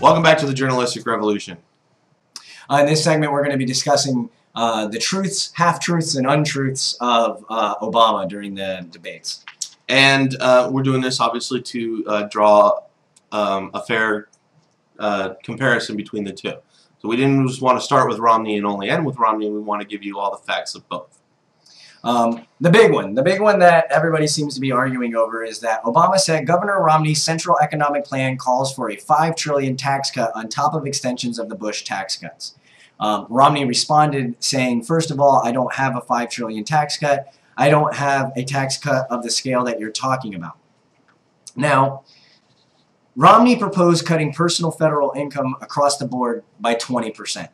Welcome back to the Journalistic Revolution. In this segment, we're going to be discussing the truths, half-truths, and untruths of Obama during the debates. And we're doing this, obviously, to draw a fair comparison between the two. So we didn't just want to start with Romney and only end with Romney. We want to give you all the facts of both. The big one that everybody seems to be arguing over is that Obama said Governor Romney's Central Economic Plan calls for a $5 trillion tax cut on top of extensions of the Bush tax cuts. Romney responded saying, first of all, I don't have a $5 trillion tax cut. I don't have a tax cut of the scale that you're talking about. Now, Romney proposed cutting personal federal income across the board by 20%.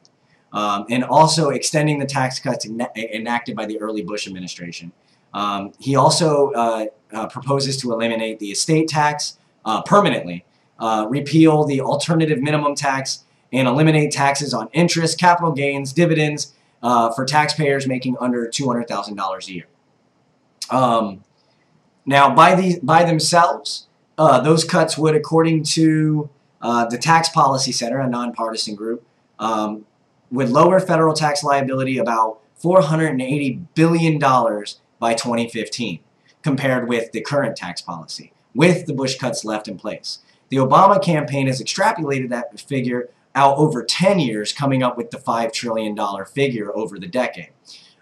And also extending the tax cuts enacted by the early Bush administration. He also proposes to eliminate the estate tax permanently, repeal the alternative minimum tax, and eliminate taxes on interest, capital gains, dividends for taxpayers making under $200,000 a year. Now, by themselves, those cuts would, according to the Tax Policy Center, a nonpartisan group, would lower federal tax liability about $480 billion by 2015, compared with the current tax policy, with the Bush cuts left in place. The Obama campaign has extrapolated that figure out over 10 years, coming up with the $5 trillion figure over the decade.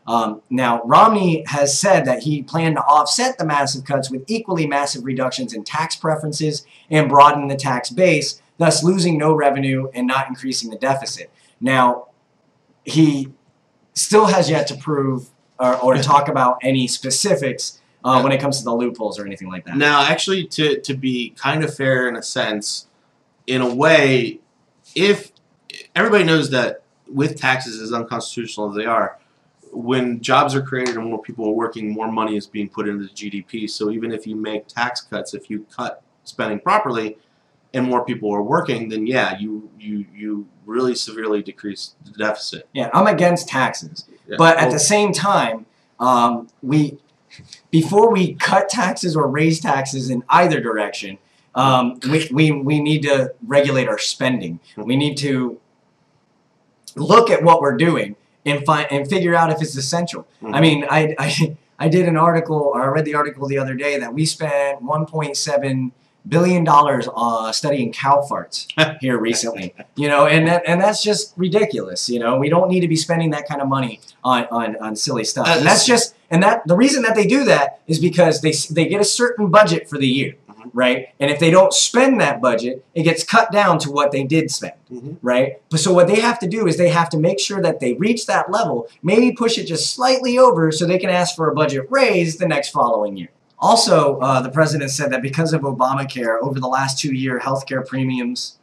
Now, Romney has said that he planned to offset the massive cuts with equally massive reductions in tax preferences and broaden the tax base, thus losing no revenue and not increasing the deficit. Now, he still has yet to prove or to talk about any specifics when it comes to the loopholes or anything like that. Now, actually, to be kind of fair in a sense, in a way, if everybody knows that with taxes, as unconstitutional as they are, when jobs are created and more people are working, more money is being put into the GDP. So even if you make tax cuts, if you cut spending properly, and more people are working, then yeah, you really severely decrease the deficit. Yeah, I'm against taxes, yeah. But at the same time, before we cut taxes or raise taxes in either direction, we need to regulate our spending. We need to look at what we're doing and figure out if it's essential. I mean, I did an article, or I read the article the other day that we spent $1.7 billion studying cow farts here recently, you know, and that's just ridiculous. You know, we don't need to be spending that kind of money on silly stuff. And that's just, the reason that they do that is because they get a certain budget for the year, right? And if they don't spend that budget, it gets cut down to what they did spend, right? But so what they have to do is they have to make sure that they reach that level, maybe push it just slightly over so they can ask for a budget raise the next following year. Also, the president said that because of Obamacare, over the last 2 years, healthcare premiums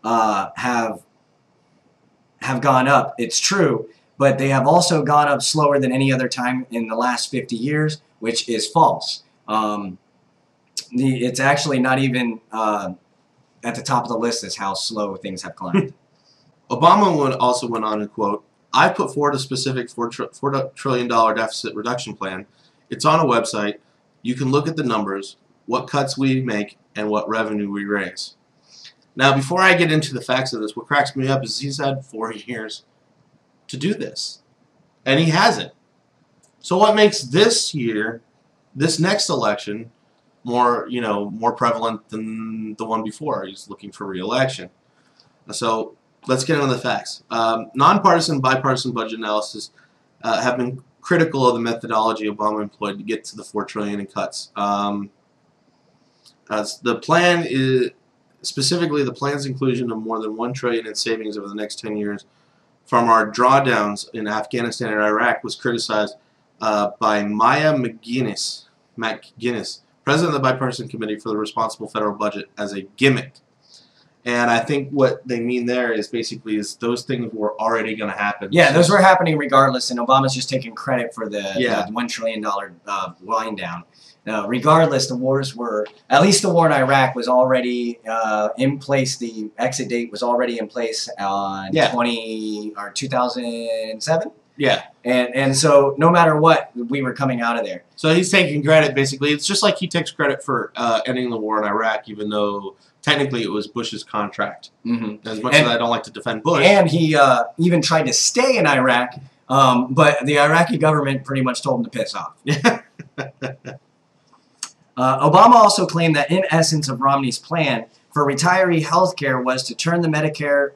have gone up. It's true, but they have also gone up slower than any other time in the last 50 years, which is false. It's actually not even at the top of the list as how slow things have climbed. Obama also went on and quote, I put forward a specific $4 trillion deficit reduction plan. It's on a website. You can look at the numbers, what cuts we make, and what revenue we raise. Now, before I get into the facts of this, what cracks me up is he's had 4 years to do this, and he hasn't. So what makes this year, this next election, more prevalent than the one before? He's looking for re-election. So let's get into the facts. Nonpartisan, bipartisan budget analysis have been critical of the methodology Obama employed to get to the $4 trillion in cuts. The plan is specifically the plan's inclusion of more than $1 trillion in savings over the next 10 years from our drawdowns in Afghanistan and Iraq was criticized by Maya McGuinness, president of the Bipartisan Committee for the Responsible Federal Budget, as a gimmick. And I think what they mean there is basically those things were already going to happen. Yeah, those were happening regardless, and Obama's just taking credit for the $1 trillion wind down. Regardless, the wars were, at least the war in Iraq was already in place. The exit date was already in place on 2007. Yeah. And so no matter what, we were coming out of there. So he's taking credit, basically. It's just like he takes credit for ending the war in Iraq, even though technically it was Bush's contract. As much as I don't like to defend Bush. And he even tried to stay in Iraq, but the Iraqi government pretty much told him to piss off. Obama also claimed that in essence of Romney's plan for retiree health care was to turn the Medicare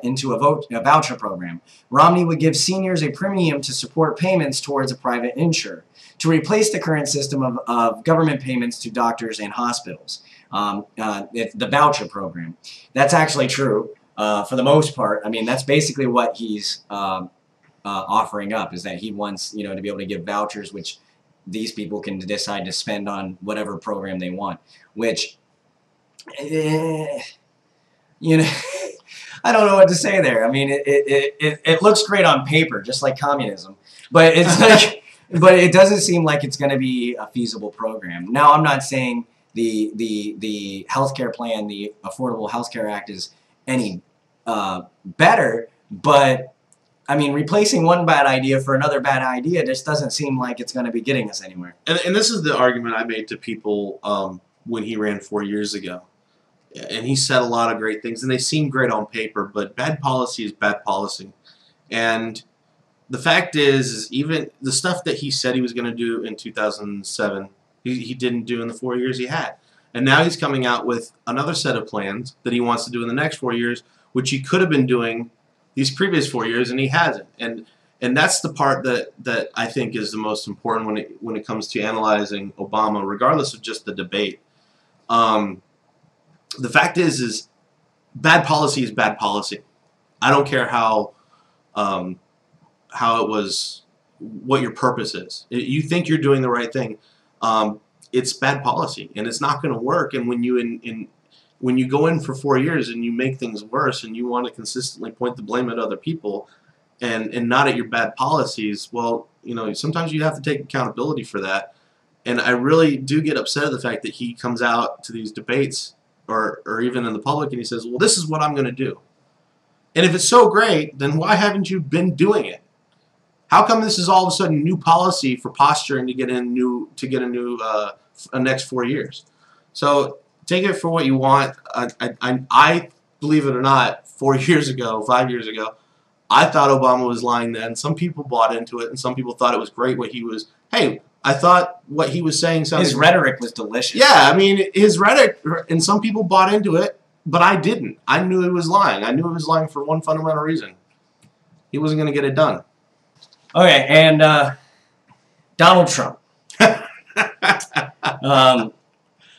into a voucher program. Romney would give seniors a premium to support payments towards a private insurer to replace the current system of government payments to doctors and hospitals. The voucher program. That's actually true for the most part. I mean, that's basically what he's offering up, is that he wants, you know, to be able to give vouchers, which these people can decide to spend on whatever program they want, which, you know, I don't know what to say there. I mean, it looks great on paper, just like communism, but it's like, but it doesn't seem like it's going to be a feasible program. Now, I'm not saying the healthcare plan, the Affordable Health Care Act, is any better, but I mean, replacing one bad idea for another bad idea just doesn't seem like it's going to be getting us anywhere. And this is the argument I made to people when he ran 4 years ago. And he said a lot of great things, and they seem great on paper, but bad policy is bad policy. And the fact is even the stuff that he said he was going to do in 2007, he didn't do in the 4 years he had. And now he's coming out with another set of plans that he wants to do in the next 4 years, which he could have been doing these previous 4 years, and he hasn't. And that's the part that I think is the most important when it comes to analyzing Obama, regardless of just the debate. The fact is bad policy is bad policy. I don't care how it was, what your purpose is. You think you're doing the right thing. It's bad policy, and it's not going to work. And when you go in for 4 years and you make things worse, and you want to consistently point the blame at other people, and not at your bad policies, well, you know, sometimes you have to take accountability for that. And I really do get upset at the fact that he comes out to these debates or even in the public and he says, well, this is what I'm going to do. And if it's so great, then why haven't you been doing it? How come this is all of a sudden new policy for posturing to get a next 4 years? So take it for what you want. I believe it or not, 4 years ago, 5 years ago, I thought Obama was lying then. Some people bought into it, and some people thought it was great what he was. Hey, I thought what he was saying sounded. His rhetoric was delicious. Yeah, I mean, his rhetoric, and some people bought into it, but I didn't. I knew he was lying. I knew he was lying for one fundamental reason. He wasn't going to get it done. Okay, and Donald Trump.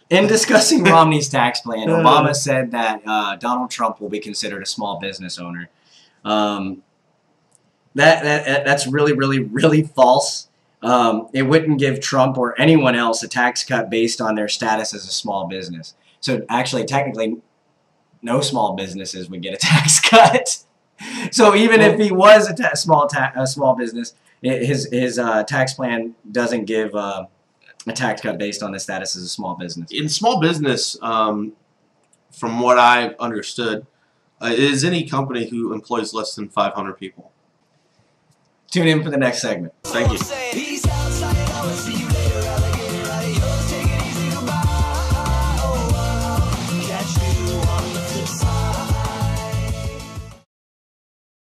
In discussing Romney's tax plan, Obama said that Donald Trump will be considered a small business owner. That's really, really, really false. It wouldn't give Trump or anyone else a tax cut based on their status as a small business. So actually, technically, no small businesses would get a tax cut. So even if he was a small business, his tax plan doesn't give a tax cut based on the status as a small business. In small business, from what I understood, is any company who employs less than 500 people. Tune in for the next segment. Thank you.